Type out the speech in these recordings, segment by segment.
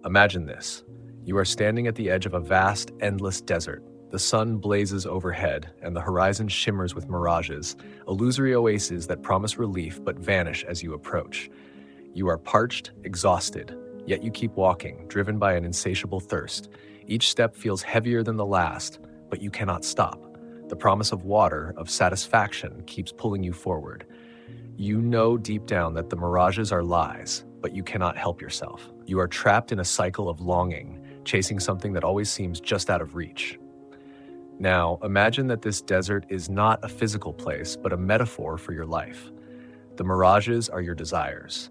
Imagine this. You are standing at the edge of a vast, endless desert. The sun blazes overhead, and the horizon shimmers with mirages, illusory oases that promise relief but vanish as you approach. You are parched, exhausted, yet you keep walking, driven by an insatiable thirst. Each step feels heavier than the last, but you cannot stop. The promise of water, of satisfaction, keeps pulling you forward. You know deep down that the mirages are lies, but you cannot help yourself. You are trapped in a cycle of longing, chasing something that always seems just out of reach. Now, imagine that this desert is not a physical place, but a metaphor for your life. The mirages are your desires,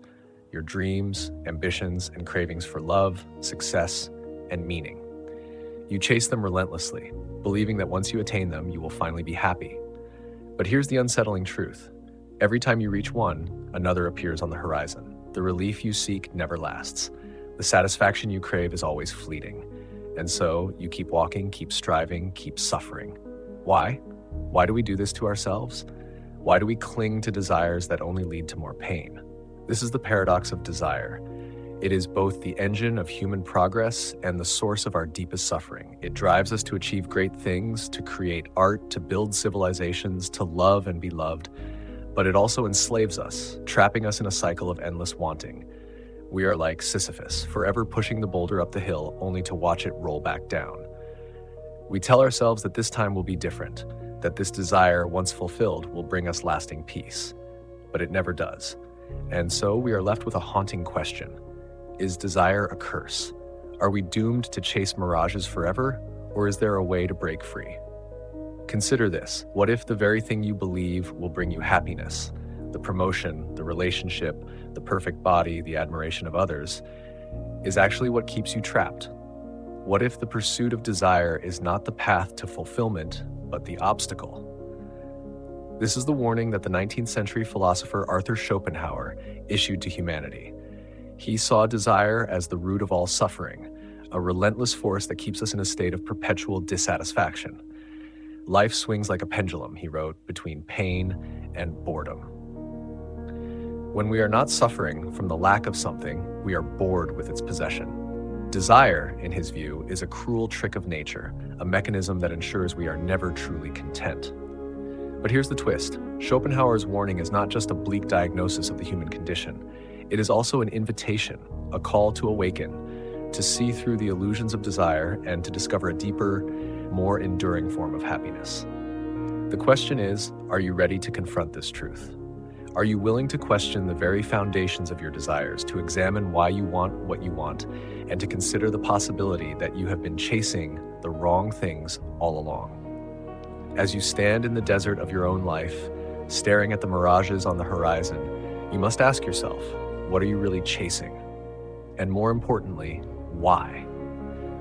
your dreams, ambitions, and cravings for love, success, and meaning. You chase them relentlessly, believing that once you attain them, you will finally be happy. But here's the unsettling truth. Every time you reach one, another appears on the horizon. The relief you seek never lasts. The satisfaction you crave is always fleeting. And so you keep walking, keep striving, keep suffering. Why? Why do we do this to ourselves? Why do we cling to desires that only lead to more pain? This is the paradox of desire. It is both the engine of human progress and the source of our deepest suffering. It drives us to achieve great things, to create art, to build civilizations, to love and be loved. But it also enslaves us, trapping us in a cycle of endless wanting. We are like Sisyphus, forever pushing the boulder up the hill only to watch it roll back down. We tell ourselves that this time will be different, that this desire, once fulfilled, will bring us lasting peace. But it never does. And so we are left with a haunting question. Is desire a curse? Are we doomed to chase mirages forever, or is there a way to break free? Consider this. What if the very thing you believe will bring you happiness, the promotion, the relationship, the perfect body, the admiration of others, is actually what keeps you trapped? What if the pursuit of desire is not the path to fulfillment, but the obstacle? This is the warning that the 19th century philosopher Arthur Schopenhauer issued to humanity. He saw desire as the root of all suffering, a relentless force that keeps us in a state of perpetual dissatisfaction. Life swings like a pendulum, he wrote, between pain and boredom. When we are not suffering from the lack of something, we are bored with its possession. Desire, in his view, is a cruel trick of nature, a mechanism that ensures we are never truly content. But here's the twist. Schopenhauer's warning is not just a bleak diagnosis of the human condition. It is also an invitation, a call to awaken, to see through the illusions of desire and to discover a deeper, more enduring form of happiness. The question is, are you ready to confront this truth? Are you willing to question the very foundations of your desires, to examine why you want what you want, and to consider the possibility that you have been chasing the wrong things all along? As you stand in the desert of your own life, staring at the mirages on the horizon, you must ask yourself, what are you really chasing? And more importantly, why?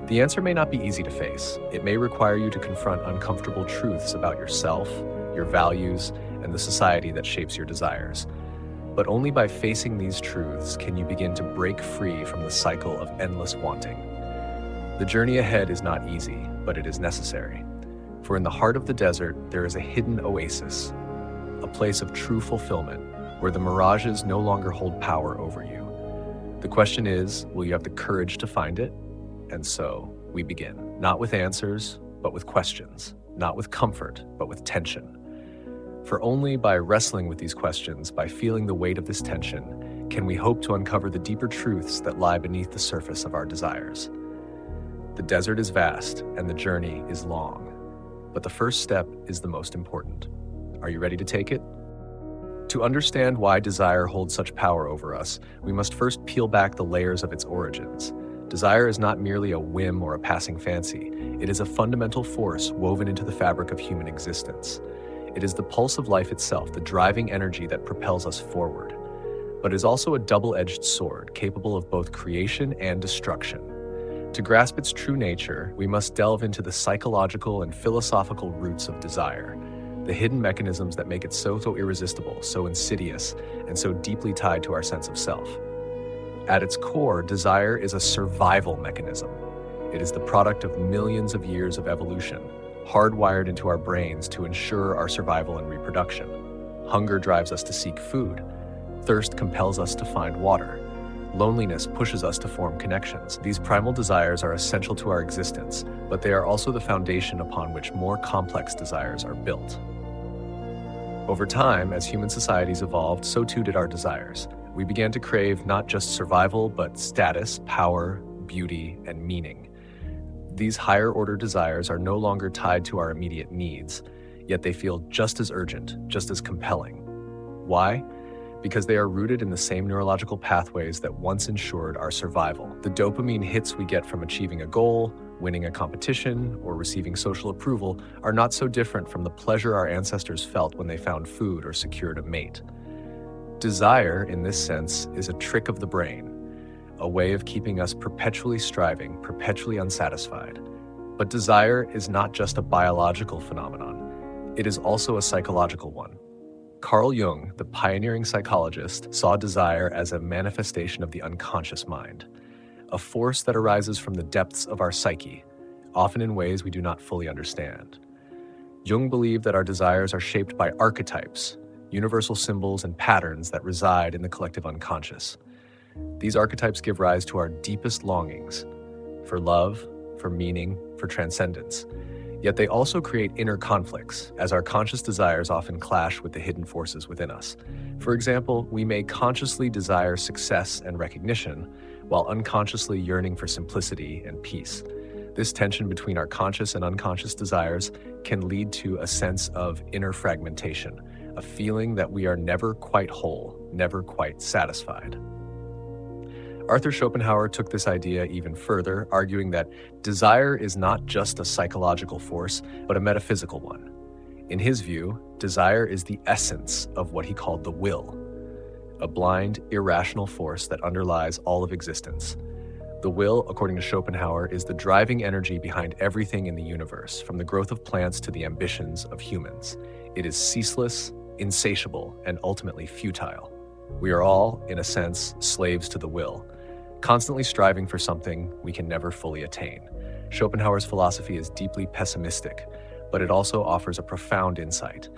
The answer may not be easy to face. It may require you to confront uncomfortable truths about yourself, your values, and the society that shapes your desires. But only by facing these truths can you begin to break free from the cycle of endless wanting. The journey ahead is not easy, but it is necessary. For in the heart of the desert, there is a hidden oasis, a place of true fulfillment, where the mirages no longer hold power over you. The question is, will you have the courage to find it? And so we begin, not with answers, but with questions, not with comfort, but with tension. For only by wrestling with these questions, by feeling the weight of this tension, can we hope to uncover the deeper truths that lie beneath the surface of our desires. The desert is vast, and the journey is long. But the first step is the most important. Are you ready to take it? To understand why desire holds such power over us, we must first peel back the layers of its origins. Desire is not merely a whim or a passing fancy. It is a fundamental force woven into the fabric of human existence. It is the pulse of life itself, the driving energy that propels us forward. But it is also a double-edged sword, capable of both creation and destruction. To grasp its true nature, we must delve into the psychological and philosophical roots of desire, the hidden mechanisms that make it so irresistible, so insidious, and so deeply tied to our sense of self. At its core, desire is a survival mechanism. It is the product of millions of years of evolution, hardwired into our brains to ensure our survival and reproduction. Hunger drives us to seek food. Thirst compels us to find water. Loneliness pushes us to form connections. These primal desires are essential to our existence, but they are also the foundation upon which more complex desires are built. Over time, as human societies evolved, so too did our desires. We began to crave not just survival, but status, power, beauty, and meaning. These higher-order desires are no longer tied to our immediate needs, yet they feel just as urgent, just as compelling. Why? Because they are rooted in the same neurological pathways that once ensured our survival. The dopamine hits we get from achieving a goal, winning a competition, or receiving social approval are not so different from the pleasure our ancestors felt when they found food or secured a mate. Desire, in this sense, is a trick of the brain, a way of keeping us perpetually striving, perpetually unsatisfied. But desire is not just a biological phenomenon, it is also a psychological one. Carl Jung, the pioneering psychologist, saw desire as a manifestation of the unconscious mind, a force that arises from the depths of our psyche, often in ways we do not fully understand. Jung believed that our desires are shaped by archetypes, universal symbols and patterns that reside in the collective unconscious. These archetypes give rise to our deepest longings for love, for meaning, for transcendence. Yet they also create inner conflicts, as our conscious desires often clash with the hidden forces within us. For example, we may consciously desire success and recognition, while unconsciously yearning for simplicity and peace. This tension between our conscious and unconscious desires can lead to a sense of inner fragmentation, a feeling that we are never quite whole, never quite satisfied. Arthur Schopenhauer took this idea even further, arguing that desire is not just a psychological force, but a metaphysical one. In his view, desire is the essence of what he called the will, a blind, irrational force that underlies all of existence. The will, according to Schopenhauer, is the driving energy behind everything in the universe, from the growth of plants to the ambitions of humans. It is ceaseless, insatiable, and ultimately futile. We are all, in a sense, slaves to the will, constantly striving for something we can never fully attain. Schopenhauer's philosophy is deeply pessimistic, but it also offers a profound insight.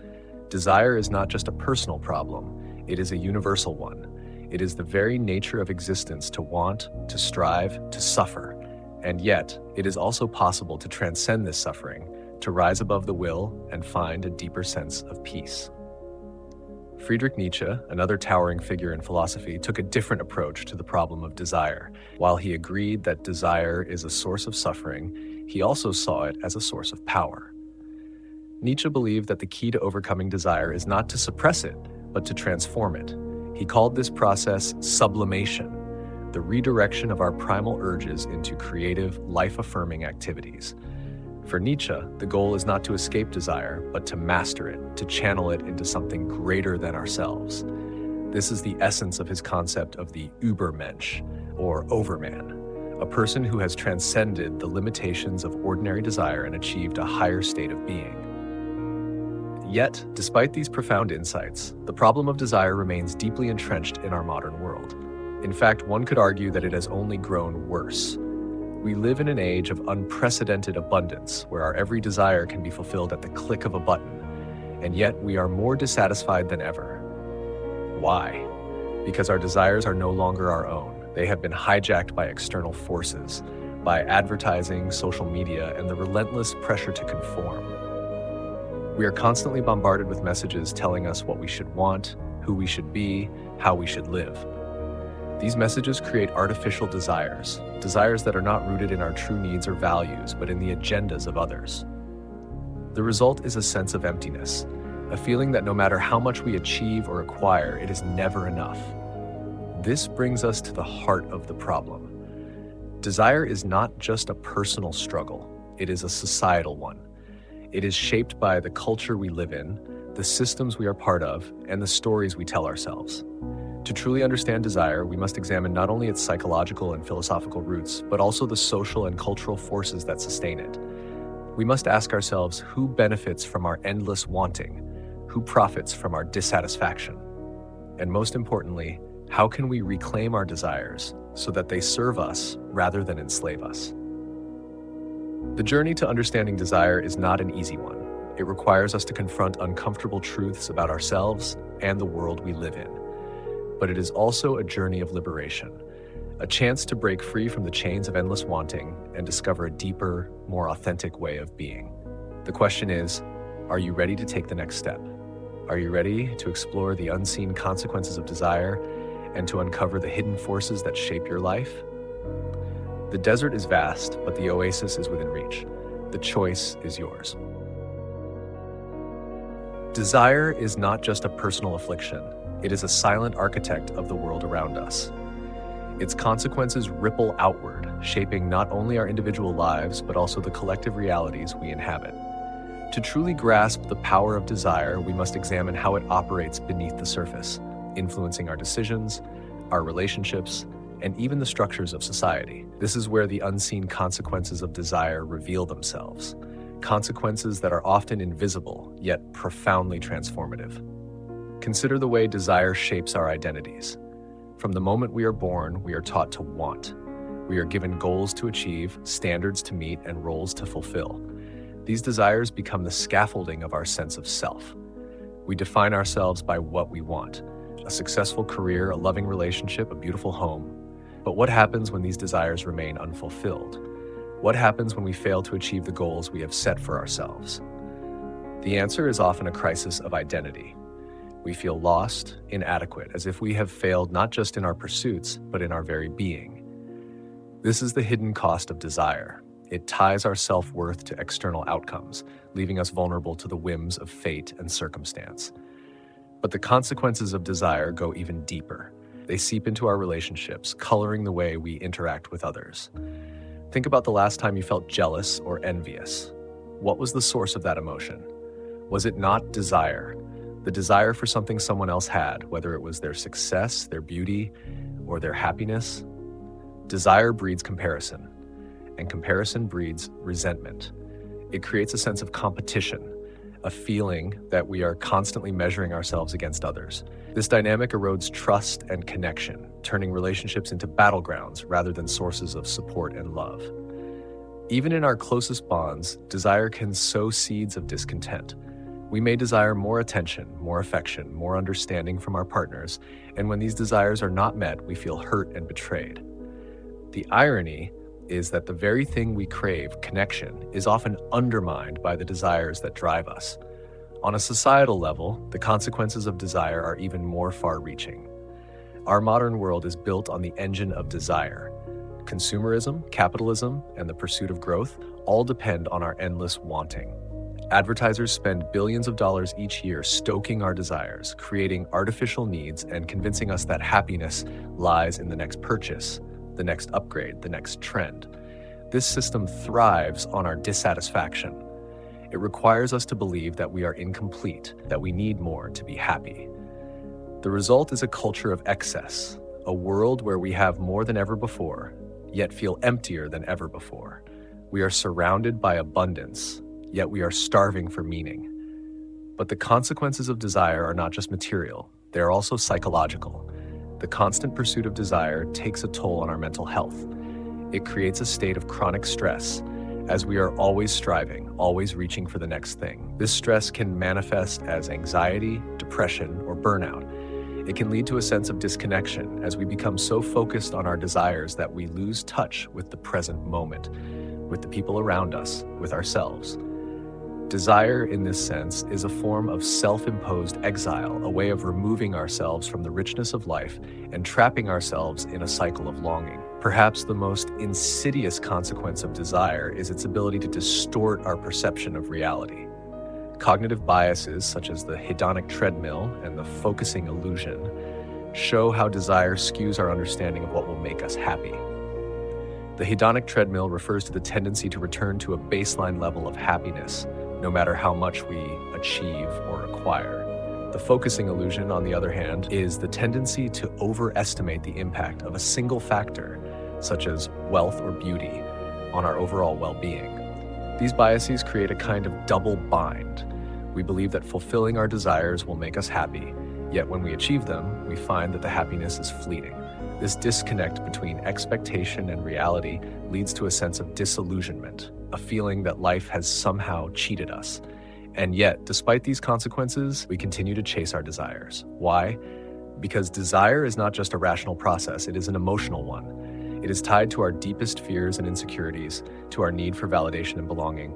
Desire is not just a personal problem, it is a universal one. It is the very nature of existence to want, to strive, to suffer. And yet, it is also possible to transcend this suffering, to rise above the will and find a deeper sense of peace. Friedrich Nietzsche, another towering figure in philosophy, took a different approach to the problem of desire. While he agreed that desire is a source of suffering, he also saw it as a source of power. Nietzsche believed that the key to overcoming desire is not to suppress it, but to transform it. He called this process sublimation, the redirection of our primal urges into creative, life-affirming activities. For Nietzsche, the goal is not to escape desire, but to master it, to channel it into something greater than ourselves. This is the essence of his concept of the Übermensch, or overman, a person who has transcended the limitations of ordinary desire and achieved a higher state of being. Yet, despite these profound insights, the problem of desire remains deeply entrenched in our modern world. In fact, one could argue that it has only grown worse. We live in an age of unprecedented abundance, where our every desire can be fulfilled at the click of a button, and yet we are more dissatisfied than ever. Why? Because our desires are no longer our own. They have been hijacked by external forces, by advertising, social media, and the relentless pressure to conform. We are constantly bombarded with messages telling us what we should want, who we should be, how we should live. These messages create artificial desires that are not rooted in our true needs or values, but in the agendas of others. The result is a sense of emptiness, a feeling that no matter how much we achieve or acquire, it is never enough. This brings us to the heart of the problem. Desire is not just a personal struggle, it is a societal one. It is shaped by the culture we live in, the systems we are part of, and the stories we tell ourselves. To truly understand desire, we must examine not only its psychological and philosophical roots, but also the social and cultural forces that sustain it. We must ask ourselves who benefits from our endless wanting, who profits from our dissatisfaction, and most importantly, how can we reclaim our desires so that they serve us rather than enslave us? The journey to understanding desire is not an easy one. It requires us to confront uncomfortable truths about ourselves and the world we live in. but it is also a journey of liberation, a chance to break free from the chains of endless wanting and discover a deeper, more authentic way of being. The question is, are you ready to take the next step? Are you ready to explore the unseen consequences of desire and to uncover the hidden forces that shape your life? The desert is vast, but the oasis is within reach. The choice is yours. Desire is not just a personal affliction. It is a silent architect of the world around us. Its consequences ripple outward, shaping not only our individual lives, but also the collective realities we inhabit. To truly grasp the power of desire, we must examine how it operates beneath the surface, influencing our decisions, our relationships, and even the structures of society. This is where the unseen consequences of desire reveal themselves, consequences that are often invisible, yet profoundly transformative. Consider the way desire shapes our identities. From the moment we are born, we are taught to want. We are given goals to achieve, standards to meet, and roles to fulfill. These desires become the scaffolding of our sense of self. We define ourselves by what we want: a successful career, a loving relationship, a beautiful home. But what happens when these desires remain unfulfilled? What happens when we fail to achieve the goals we have set for ourselves? The answer is often a crisis of identity. We feel lost, inadequate, as if we have failed not just in our pursuits, but in our very being. This is the hidden cost of desire. It ties our self-worth to external outcomes, leaving us vulnerable to the whims of fate and circumstance. But the consequences of desire go even deeper. They seep into our relationships, coloring the way we interact with others. Think about the last time you felt jealous or envious. What was the source of that emotion? Was it not desire? The desire for something someone else had, whether it was their success, their beauty, or their happiness? Desire breeds comparison, and comparison breeds resentment. It creates a sense of competition, a feeling that we are constantly measuring ourselves against others. This dynamic erodes trust and connection, turning relationships into battlegrounds rather than sources of support and love. Even in our closest bonds, desire can sow seeds of discontent. We may desire more attention, more affection, more understanding from our partners, and when these desires are not met, we feel hurt and betrayed. The irony is that the very thing we crave, connection, is often undermined by the desires that drive us. On a societal level, the consequences of desire are even more far-reaching. Our modern world is built on the engine of desire. Consumerism, capitalism, and the pursuit of growth all depend on our endless wanting. Advertisers spend billions of dollars each year stoking our desires, creating artificial needs, and convincing us that happiness lies in the next purchase, the next upgrade, the next trend. This system thrives on our dissatisfaction. It requires us to believe that we are incomplete, that we need more to be happy. The result is a culture of excess, a world where we have more than ever before, yet feel emptier than ever before. We are surrounded by abundance, yet we are starving for meaning. But the consequences of desire are not just material, they are also psychological. The constant pursuit of desire takes a toll on our mental health. It creates a state of chronic stress, as we are always striving, always reaching for the next thing. This stress can manifest as anxiety, depression, or burnout. It can lead to a sense of disconnection as we become so focused on our desires that we lose touch with the present moment, with the people around us, with ourselves. Desire, in this sense, is a form of self-imposed exile, a way of removing ourselves from the richness of life and trapping ourselves in a cycle of longing. Perhaps the most insidious consequence of desire is its ability to distort our perception of reality. Cognitive biases, such as the hedonic treadmill and the focusing illusion, show how desire skews our understanding of what will make us happy. The hedonic treadmill refers to the tendency to return to a baseline level of happiness, no matter how much we achieve or acquire. The focusing illusion, on the other hand, is the tendency to overestimate the impact of a single factor, such as wealth or beauty, on our overall well-being. These biases create a kind of double bind. We believe that fulfilling our desires will make us happy, yet when we achieve them, we find that the happiness is fleeting. This disconnect between expectation and reality leads to a sense of disillusionment, a feeling that life has somehow cheated us. And yet, despite these consequences, we continue to chase our desires. Why? Because desire is not just a rational process, it is an emotional one. It is tied to our deepest fears and insecurities, to our need for validation and belonging.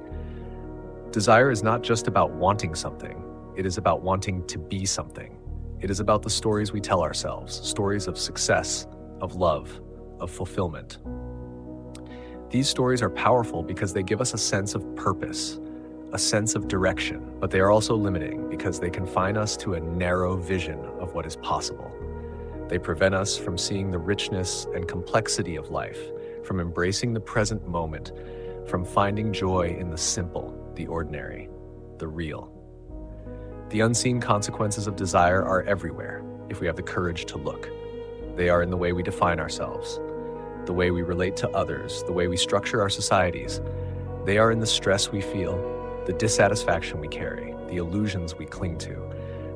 Desire is not just about wanting something, it is about wanting to be something. It is about the stories we tell ourselves, stories of success, of love, of fulfillment. These stories are powerful because they give us a sense of purpose, a sense of direction, but they are also limiting because they confine us to a narrow vision of what is possible. They prevent us from seeing the richness and complexity of life, from embracing the present moment, from finding joy in the simple, the ordinary, the real. The unseen consequences of desire are everywhere if we have the courage to look. They are in the way we define ourselves, the way we relate to others, the way we structure our societies. They are in the stress we feel, the dissatisfaction we carry, the illusions we cling to,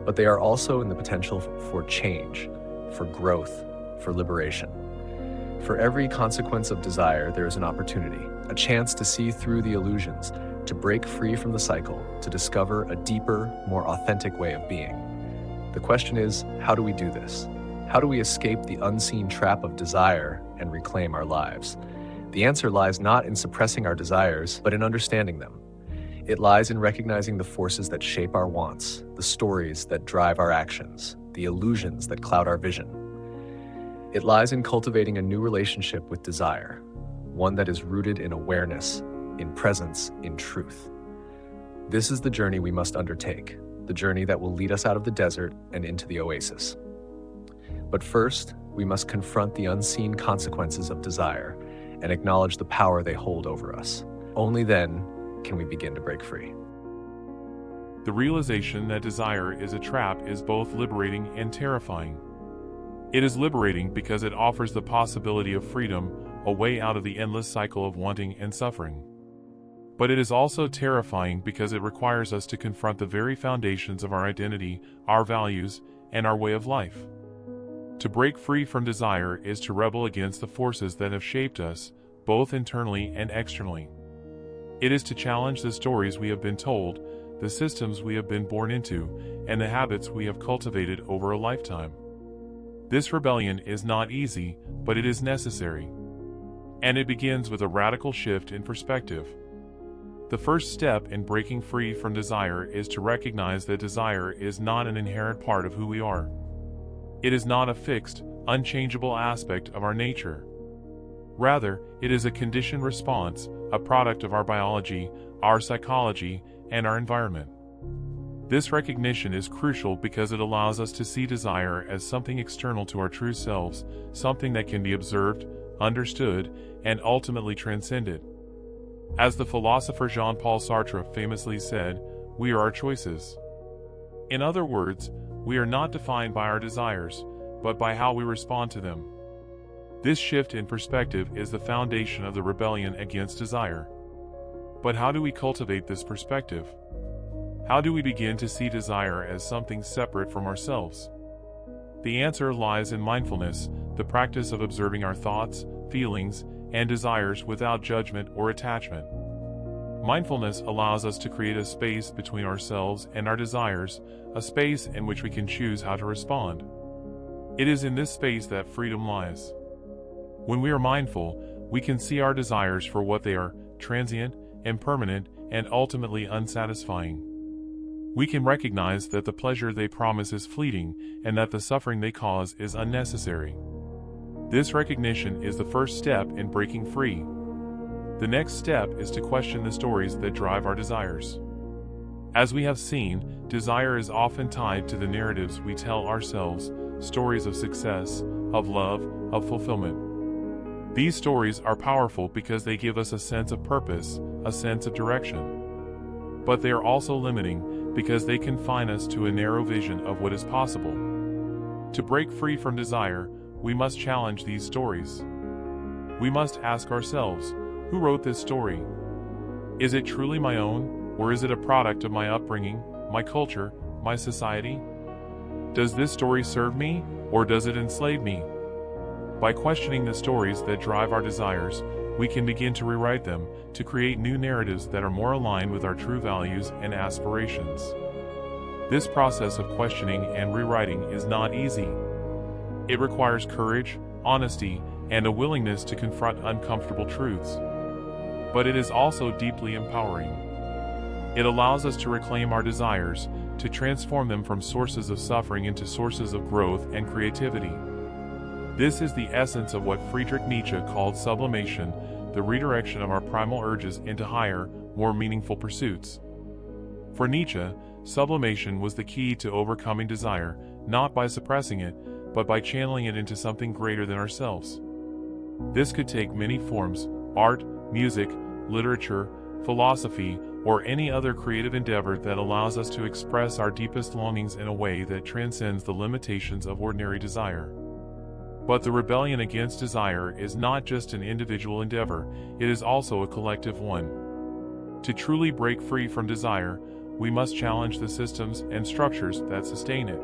but they are also in the potential for change, for growth, for liberation. For every consequence of desire, there is an opportunity, a chance to see through the illusions, to break free from the cycle, to discover a deeper, more authentic way of being. The question is, how do we do this? How do we escape the unseen trap of desire and reclaim our lives? The answer lies not in suppressing our desires, but in understanding them. It lies in recognizing the forces that shape our wants, the stories that drive our actions, the illusions that cloud our vision. It lies in cultivating a new relationship with desire, one that is rooted in awareness, in presence, in truth. This is the journey we must undertake, the journey that will lead us out of the desert and into the oasis. But first, we must confront the unseen consequences of desire and acknowledge the power they hold over us. Only then can we begin to break free. The realization that desire is a trap is both liberating and terrifying. It is liberating because it offers the possibility of freedom, a way out of the endless cycle of wanting and suffering. But it is also terrifying because it requires us to confront the very foundations of our identity, our values, and our way of life. To break free from desire is to rebel against the forces that have shaped us, both internally and externally. It is to challenge the stories we have been told, the systems we have been born into, and the habits we have cultivated over a lifetime. This rebellion is not easy, but it is necessary. And it begins with a radical shift in perspective. The first step in breaking free from desire is to recognize that desire is not an inherent part of who we are. It is not a fixed, unchangeable aspect of our nature. Rather, it is a conditioned response, a product of our biology, our psychology, and our environment. This recognition is crucial because it allows us to see desire as something external to our true selves, something that can be observed, understood, and ultimately transcended. As the philosopher Jean-Paul Sartre famously said, "We are our choices." In other words, we are not defined by our desires, but by how we respond to them. This shift in perspective is the foundation of the rebellion against desire. But how do we cultivate this perspective? How do we begin to see desire as something separate from ourselves? The answer lies in mindfulness, the practice of observing our thoughts, feelings, and desires without judgment or attachment. Mindfulness allows us to create a space between ourselves and our desires, a space in which we can choose how to respond. It is in this space that freedom lies. When we are mindful, we can see our desires for what they are: transient, impermanent, and ultimately unsatisfying. We can recognize that the pleasure they promise is fleeting and that the suffering they cause is unnecessary. This recognition is the first step in breaking free. The next step is to question the stories that drive our desires. As we have seen, desire is often tied to the narratives we tell ourselves, stories of success, of love, of fulfillment. These stories are powerful because they give us a sense of purpose, a sense of direction. But they are also limiting because they confine us to a narrow vision of what is possible. To break free from desire, we must challenge these stories. We must ask ourselves, who wrote this story? Is it truly my own, or is it a product of my upbringing, my culture, my society? Does this story serve me, or does it enslave me? By questioning the stories that drive our desires, we can begin to rewrite them, to create new narratives that are more aligned with our true values and aspirations. This process of questioning and rewriting is not easy. It requires courage, honesty, and a willingness to confront uncomfortable truths. But it is also deeply empowering. It allows us to reclaim our desires, to transform them from sources of suffering into sources of growth and creativity. This is the essence of what Friedrich Nietzsche called sublimation, the redirection of our primal urges into higher, more meaningful pursuits. For Nietzsche, sublimation was the key to overcoming desire, not by suppressing it, but by channeling it into something greater than ourselves. This could take many forms: art, music, literature, philosophy, or any other creative endeavor that allows us to express our deepest longings in a way that transcends the limitations of ordinary desire. But the rebellion against desire is not just an individual endeavor, it is also a collective one. To truly break free from desire, we must challenge the systems and structures that sustain it.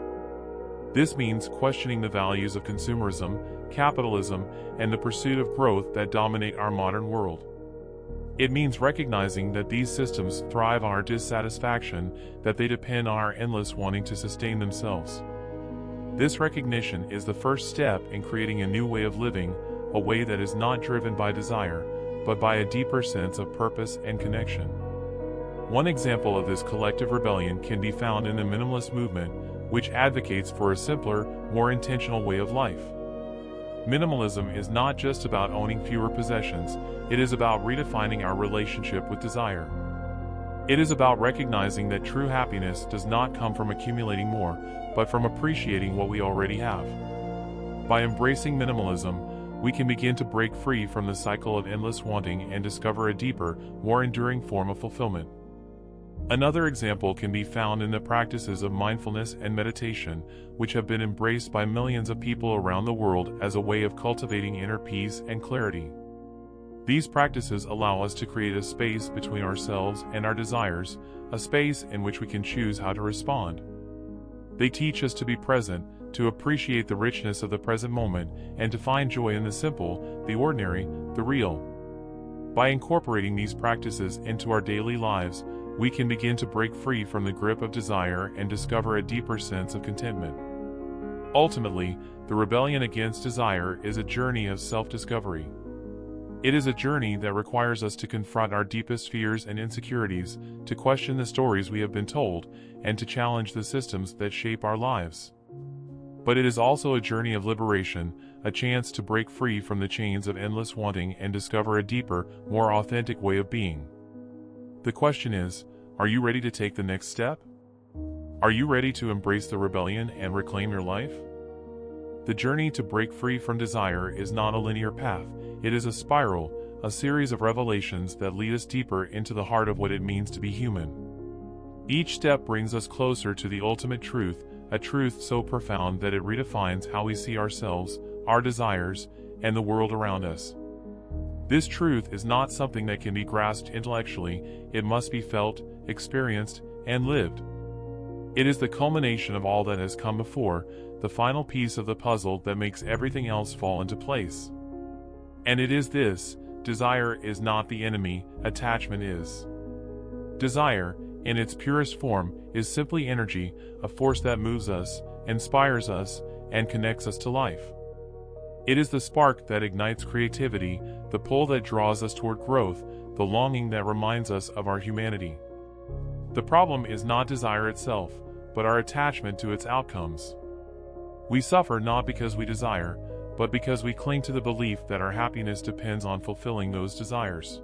This means questioning the values of consumerism, capitalism, and the pursuit of growth that dominate our modern world. It means recognizing that these systems thrive on our dissatisfaction, that they depend on our endless wanting to sustain themselves. This recognition is the first step in creating a new way of living, a way that is not driven by desire, but by a deeper sense of purpose and connection. One example of this collective rebellion can be found in the minimalist movement, which advocates for a simpler, more intentional way of life. Minimalism is not just about owning fewer possessions, it is about redefining our relationship with desire. It is about recognizing that true happiness does not come from accumulating more, but from appreciating what we already have. By embracing minimalism, we can begin to break free from the cycle of endless wanting and discover a deeper, more enduring form of fulfillment. Another example can be found in the practices of mindfulness and meditation, which have been embraced by millions of people around the world as a way of cultivating inner peace and clarity. These practices allow us to create a space between ourselves and our desires, a space in which we can choose how to respond. They teach us to be present, to appreciate the richness of the present moment, and to find joy in the simple, the ordinary, the real. By incorporating these practices into our daily lives, we can begin to break free from the grip of desire and discover a deeper sense of contentment. Ultimately, the rebellion against desire is a journey of self-discovery. It is a journey that requires us to confront our deepest fears and insecurities, to question the stories we have been told, and to challenge the systems that shape our lives. But it is also a journey of liberation, a chance to break free from the chains of endless wanting and discover a deeper, more authentic way of being. The question is, are you ready to take the next step? Are you ready to embrace the rebellion and reclaim your life? The journey to break free from desire is not a linear path, it is a spiral, a series of revelations that lead us deeper into the heart of what it means to be human. Each step brings us closer to the ultimate truth, a truth so profound that it redefines how we see ourselves, our desires, and the world around us. This truth is not something that can be grasped intellectually, it must be felt, experienced, and lived. It is the culmination of all that has come before, the final piece of the puzzle that makes everything else fall into place. And it is this: desire is not the enemy, attachment is. Desire, in its purest form, is simply energy, a force that moves us, inspires us, and connects us to life. It is the spark that ignites creativity, the pull that draws us toward growth, the longing that reminds us of our humanity. The problem is not desire itself, but our attachment to its outcomes. We suffer not because we desire, but because we cling to the belief that our happiness depends on fulfilling those desires.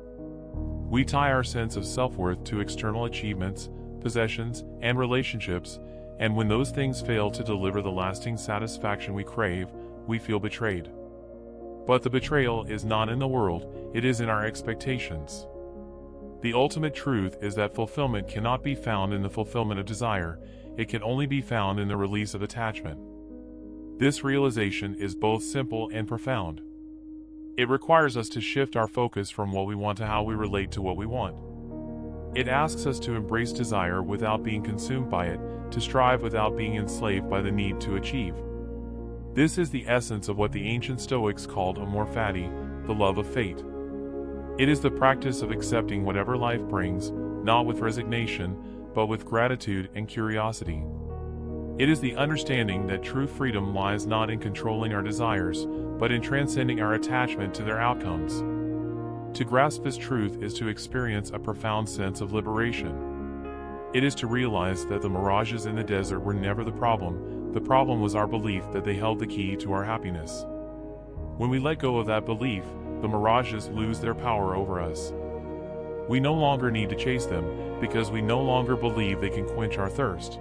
We tie our sense of self-worth to external achievements, possessions, and relationships, and when those things fail to deliver the lasting satisfaction we crave, we feel betrayed. But the betrayal is not in the world, it is in our expectations. The ultimate truth is that fulfillment cannot be found in the fulfillment of desire, it can only be found in the release of attachment. This realization is both simple and profound. It requires us to shift our focus from what we want to how we relate to what we want. It asks us to embrace desire without being consumed by it, to strive without being enslaved by the need to achieve. This is the essence of what the ancient Stoics called amor fati, the love of fate. It is the practice of accepting whatever life brings, not with resignation, but with gratitude and curiosity. It is the understanding that true freedom lies not in controlling our desires, but in transcending our attachment to their outcomes. To grasp this truth is to experience a profound sense of liberation. It is to realize that the mirages in the desert were never the problem was our belief that they held the key to our happiness. When we let go of that belief, the mirages lose their power over us. We no longer need to chase them, because we no longer believe they can quench our thirst.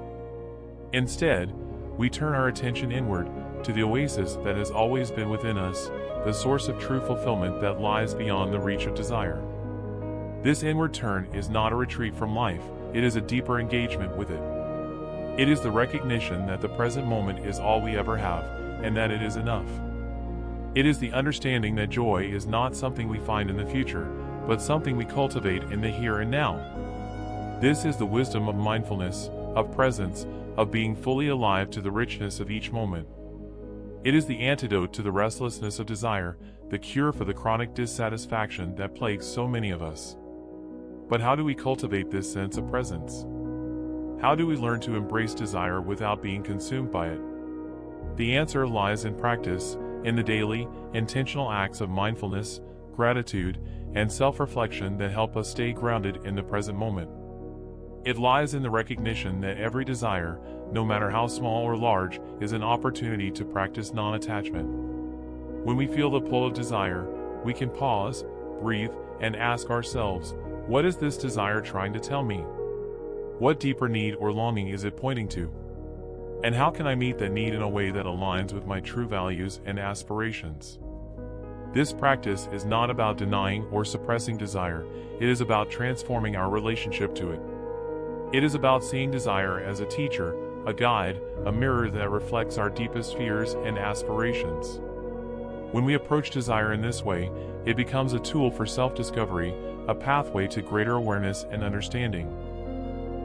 Instead, we turn our attention inward, to the oasis that has always been within us, the source of true fulfillment that lies beyond the reach of desire. This inward turn is not a retreat from life, it is a deeper engagement with it. It is the recognition that the present moment is all we ever have, and that it is enough. It is the understanding that joy is not something we find in the future, but something we cultivate in the here and now. This is the wisdom of mindfulness, of presence, of being fully alive to the richness of each moment. It is the antidote to the restlessness of desire, the cure for the chronic dissatisfaction that plagues so many of us. But how do we cultivate this sense of presence? How do we learn to embrace desire without being consumed by it? The answer lies in practice, in the daily, intentional acts of mindfulness, gratitude, and self-reflection that help us stay grounded in the present moment. It lies in the recognition that every desire, no matter how small or large, is an opportunity to practice non-attachment. When we feel the pull of desire, we can pause, breathe, and ask ourselves, what is this desire trying to tell me? What deeper need or longing is it pointing to? And how can I meet that need in a way that aligns with my true values and aspirations? This practice is not about denying or suppressing desire, it is about transforming our relationship to it. It is about seeing desire as a teacher, a guide, a mirror that reflects our deepest fears and aspirations. When we approach desire in this way, it becomes a tool for self-discovery, a pathway to greater awareness and understanding.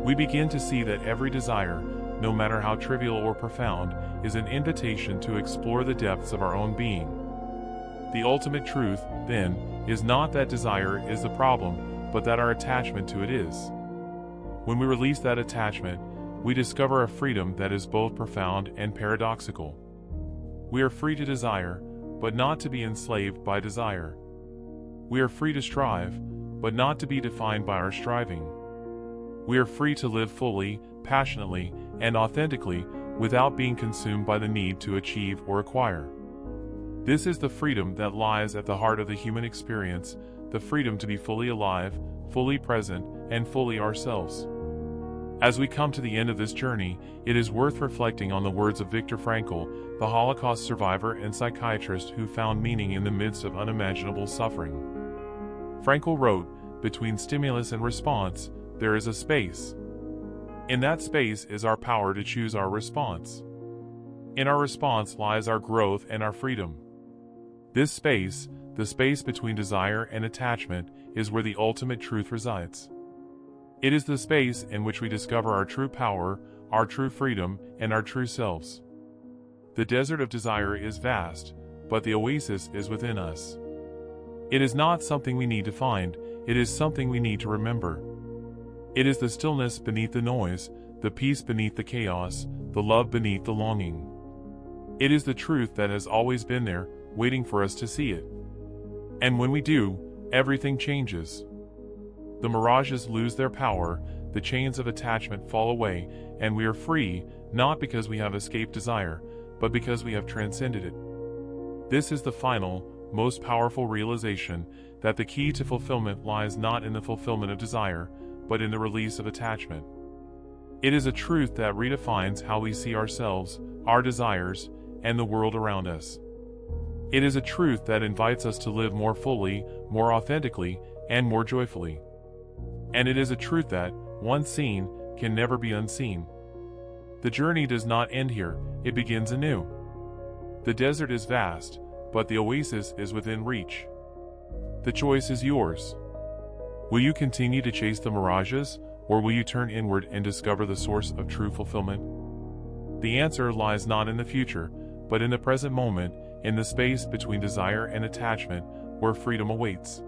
We begin to see that every desire, no matter how trivial or profound, is an invitation to explore the depths of our own being. The ultimate truth, then, is not that desire is the problem, but that our attachment to it is. When we release that attachment, we discover a freedom that is both profound and paradoxical. We are free to desire, but not to be enslaved by desire. We are free to strive, but not to be defined by our striving. We are free to live fully, passionately, and authentically, without being consumed by the need to achieve or acquire. This is the freedom that lies at the heart of the human experience, the freedom to be fully alive, fully present, and fully ourselves. As we come to the end of this journey, it is worth reflecting on the words of Viktor Frankl, the Holocaust survivor and psychiatrist who found meaning in the midst of unimaginable suffering. Frankl wrote, "Between stimulus and response, there is a space. In that space is our power to choose our response. In our response lies our growth and our freedom. This space, the space between desire and attachment, is where the ultimate truth resides. It is the space in which we discover our true power, our true freedom, and our true selves. The desert of desire is vast, but the oasis is within us. It is not something we need to find, it is something we need to remember. It is the stillness beneath the noise, the peace beneath the chaos, the love beneath the longing. It is the truth that has always been there, waiting for us to see it. And when we do, everything changes. The mirages lose their power, the chains of attachment fall away, and we are free, not because we have escaped desire, but because we have transcended it. This is the final, most powerful realization, that the key to fulfillment lies not in the fulfillment of desire, but in the release of attachment. It is a truth that redefines how we see ourselves, our desires, and the world around us. It is a truth that invites us to live more fully, more authentically, and more joyfully. And it is a truth that, once seen, can never be unseen. The journey does not end here, it begins anew. The desert is vast, but the oasis is within reach. The choice is yours. Will you continue to chase the mirages, or will you turn inward and discover the source of true fulfillment? The answer lies not in the future, but in the present moment, in the space between desire and attachment, where freedom awaits.